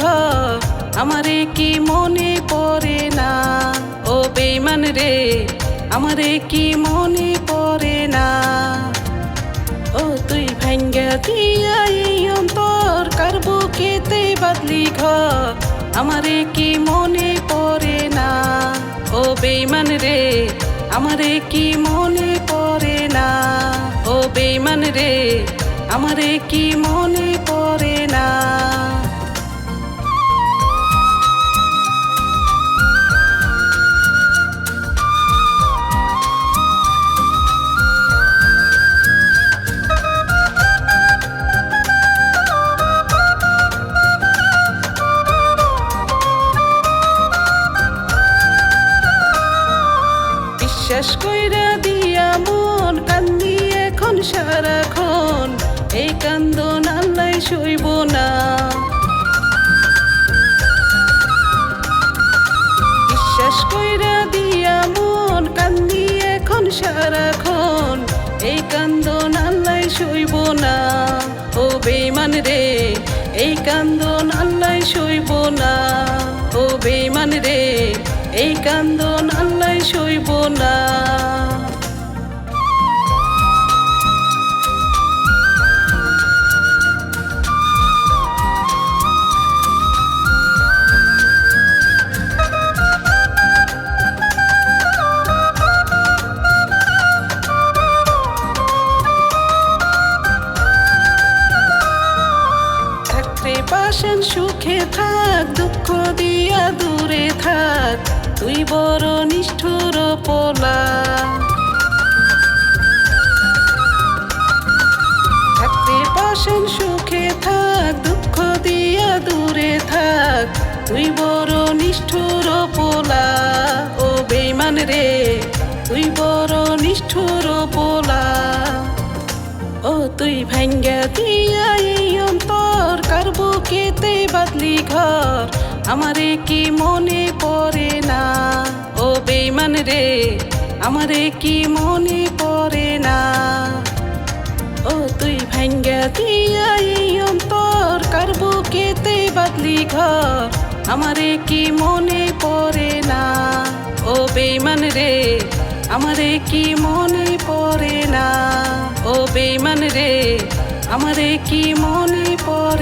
ঘর আমারে কি মনে পড়ে না। ও বেঈমান রে আমারে কি মনে পড়ে না। ও তুই ভাঙ্গা দিয়া এই অন্তর কার বুকেতে বাদলি ঘর আমারে কি মনে পড়ে না। ও বেঈমান রে আমারে কি মনে পড়ে না। ও বেঈমান রে আমারে কি মনে পড়ে না। বিশ্বাস কইরা দিয়া মন কান্দি এখন সারাক্ষণ এই কান্দন আল্লাহ সইব না। বিশ্বাস কইরা দিয়া মন কান্দি এখন সারাক্ষণ এই কান্দন আল্লাহ সইব না। ও বেঈমান রে এই কান্দন আল্লাহ সইব না। ও বেঈমান রে এই কান্দন আল্লাহ সইব না। থাকতে পাশেন সুখে থাক দুঃখ দিয়া দূরে থাক তুই বড় নিষ্ঠুর পোলা। থাকতে পাশেন সুখে থাক দুঃখ দিয়া দূরে থাক তুই বড় নিষ্ঠুর পোলা। ও বেঈমান রে তুই বড় নিষ্ঠুর পোলা। ও তুই ভাঙ্গা দিয়া এই অন্তর কার বুকেতে বাদলি ঘর আমারে কি মনে পড়ে না। ও বেঈমান রে আমারে কি মনে পড়ে না। ও তুই ভাঙ্গা দিয়া এই অন্তর কার বুকেতে বাদলি ঘর আমারে কি মনে পড়ে না। ও বেঈমান রে আমারে কি মনে পড়ে না। ও বেঈমান রে আমারে কি মনে পড়ে